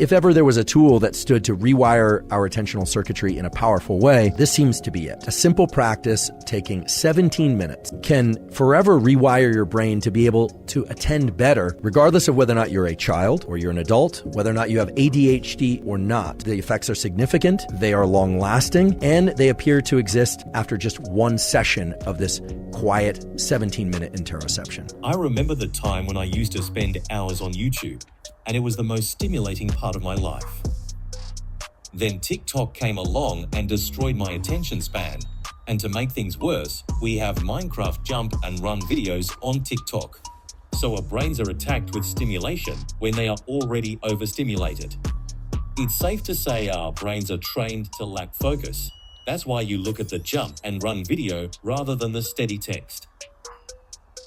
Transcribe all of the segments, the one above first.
If ever there was a tool that stood to rewire our attentional circuitry in a powerful way, this seems to be it. A simple practice taking 17 minutes can forever rewire your brain to be able to attend better, regardless of whether or not you're a child or you're an adult, whether or not you have ADHD or not. The effects are significant, they are long-lasting, and they appear to exist after just one session of this quiet 17-minute interoception. I remember the time when I used to spend hours on YouTube, and it was the most stimulating part of my life. Then TikTok came along and destroyed my attention span. And to make things worse, we have Minecraft jump and run videos on TikTok. So our brains are attacked with stimulation when they are already overstimulated. It's safe to say our brains are trained to lack focus. That's why you look at the jump and run video rather than the steady text.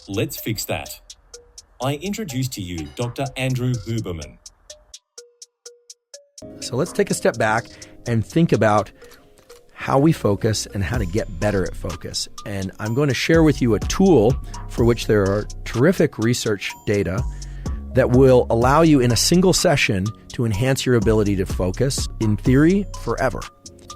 Let's fix that. I introduce to you Dr. Andrew Huberman. So let's take a step back and think about how we focus and how to get better at focus. And I'm going to share with you a tool for which there are terrific research data that will allow you in a single session to enhance your ability to focus, in theory, forever.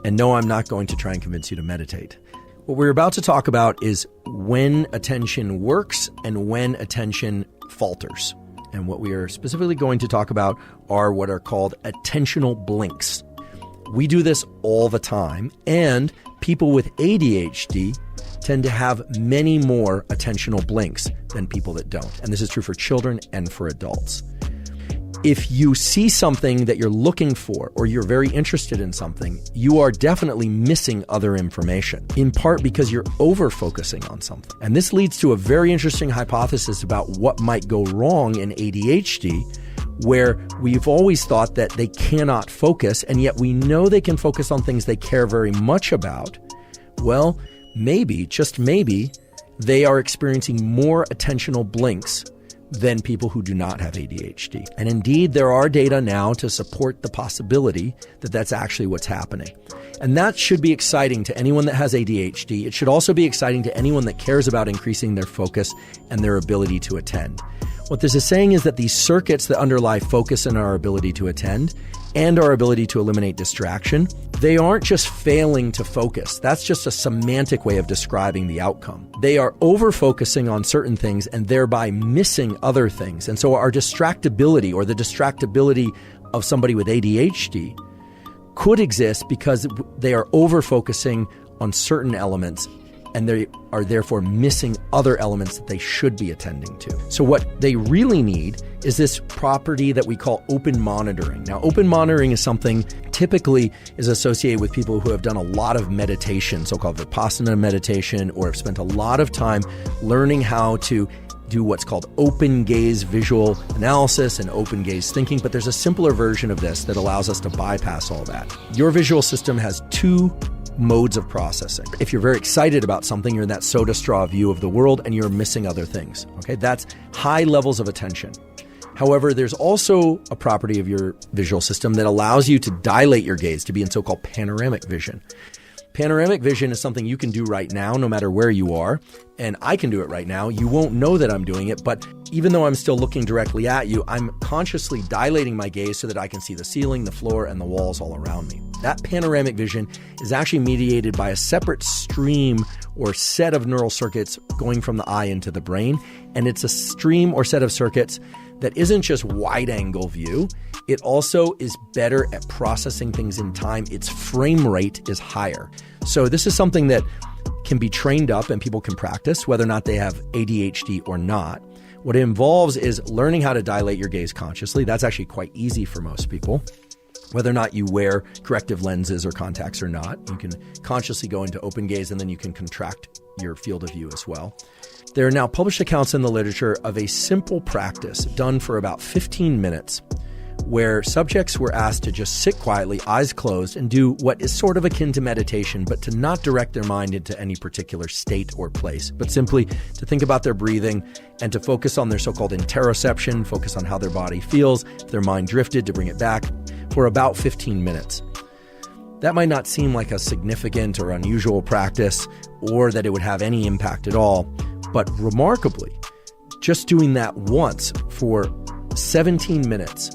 And no, I'm not going to try and convince you to meditate. What we're about to talk about is when attention works and when attention falters. And what we are specifically going to talk about are what are called attentional blinks. We do this all the time, and people with ADHD tend to have many more attentional blinks than people that don't. And this is true for children and for adults. If you see something that you're looking for or you're very interested in something, you are definitely missing other information, in part because you're over-focusing on something. And this leads to a very interesting hypothesis about what might go wrong in ADHD, where we've always thought that they cannot focus, and yet we know they can focus on things they care very much about. Well, maybe, just maybe, they are experiencing more attentional blinks than people who do not have ADHD. And indeed, there are data now to support the possibility that that's actually what's happening. And that should be exciting to anyone that has ADHD. It should also be exciting to anyone that cares about increasing their focus and their ability to attend. What this is saying is that these circuits that underlie focus and our ability to attend and our ability to eliminate distraction, they aren't just failing to focus. That's just a semantic way of describing the outcome. They are over-focusing on certain things and thereby missing other things. And so our distractibility, or the distractibility of somebody with ADHD, could exist because they are over-focusing on certain elements and they are therefore missing other elements that they should be attending to. So what they really need is this property that we call open monitoring. Now, open monitoring is something typically is associated with people who have done a lot of meditation, so-called Vipassana meditation, or have spent a lot of time learning how to do what's called open gaze visual analysis and open gaze thinking. But there's a simpler version of this that allows us to bypass all that. Your visual system has two modes of processing. If you're very excited about something, you're in that soda straw view of the world and you're missing other things. Okay, that's high levels of attention. However, there's also a property of your visual system that allows you to dilate your gaze to be in so-called panoramic vision. Panoramic vision is something you can do right now, no matter where you are, and I can do it right now. You won't know that I'm doing it, but even though I'm still looking directly at you, I'm consciously dilating my gaze so that I can see the ceiling, the floor, and the walls all around me. That panoramic vision is actually mediated by a separate stream or set of neural circuits going from the eye into the brain, and it's a stream or set of circuits that isn't just wide-angle view. It also is better at processing things in time. Its frame rate is higher. So this is something that can be trained up and people can practice, whether or not they have ADHD or not. What it involves is learning how to dilate your gaze consciously. That's actually quite easy for most people. Whether or not you wear corrective lenses or contacts or not, you can consciously go into open gaze and then you can contract your field of view as well. There are now published accounts in the literature of a simple practice done for about 15 minutes where subjects were asked to just sit quietly, eyes closed, and do what is sort of akin to meditation, but to not direct their mind into any particular state or place, but simply to think about their breathing and to focus on their so-called interoception, focus on how their body feels, if their mind drifted, to bring it back, for about 15 minutes. That might not seem like a significant or unusual practice, or that it would have any impact at all, but remarkably, just doing that once for 17 minutes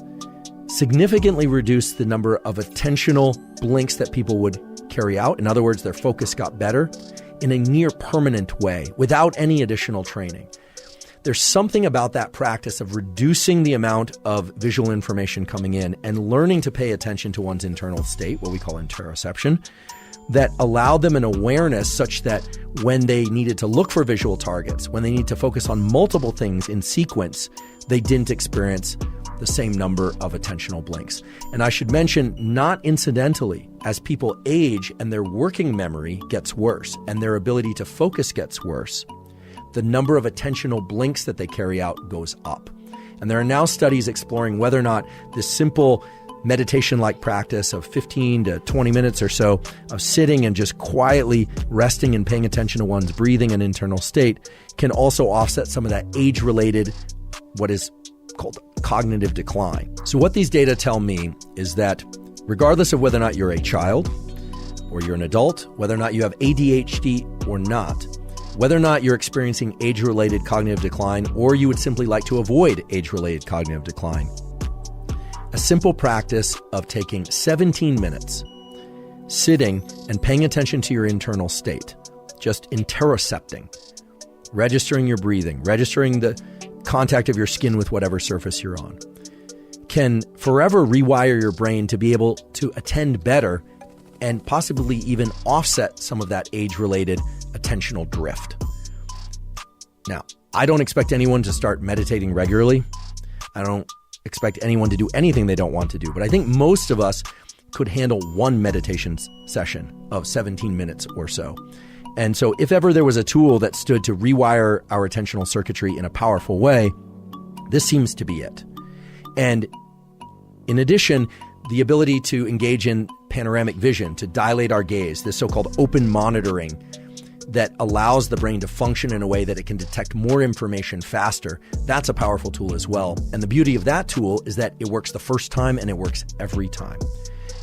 significantly reduced the number of attentional blinks that people would carry out. In other words, their focus got better in a near permanent way without any additional training. There's something about that practice of reducing the amount of visual information coming in and learning to pay attention to one's internal state, what we call interoception, that allowed them an awareness such that when they needed to look for visual targets, when they need to focus on multiple things in sequence, they didn't experience the same number of attentional blinks. And I should mention, not incidentally, as people age and their working memory gets worse and their ability to focus gets worse, the number of attentional blinks that they carry out goes up. And there are now studies exploring whether or not this simple meditation-like practice of 15 to 20 minutes or so of sitting and just quietly resting and paying attention to one's breathing and internal state can also offset some of that age-related, what is called cognitive decline. So what these data tell me is that regardless of whether or not you're a child or you're an adult, whether or not you have ADHD or not, whether or not you're experiencing age-related cognitive decline, or you would simply like to avoid age-related cognitive decline, a simple practice of taking 17 minutes, sitting and paying attention to your internal state, just interocepting, registering your breathing, registering the contact of your skin with whatever surface you're on, can forever rewire your brain to be able to attend better and possibly even offset some of that age-related attentional drift. Now, I don't expect anyone to start meditating regularly. I don't expect anyone to do anything they don't want to do, but I think most of us could handle one meditation session of 17 minutes or so. And so if ever there was a tool that stood to rewire our attentional circuitry in a powerful way, this seems to be it. And in addition, the ability to engage in panoramic vision, to dilate our gaze, this so-called open monitoring that allows the brain to function in a way that it can detect more information faster, that's a powerful tool as well. And the beauty of that tool is that it works the first time and it works every time.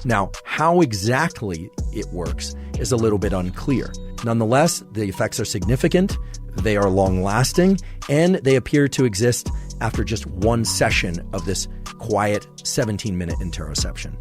Now, how exactly it works is a little bit unclear. Nonetheless, the effects are significant, they are long-lasting, and they appear to exist after just one session of this quiet 17-minute interoception.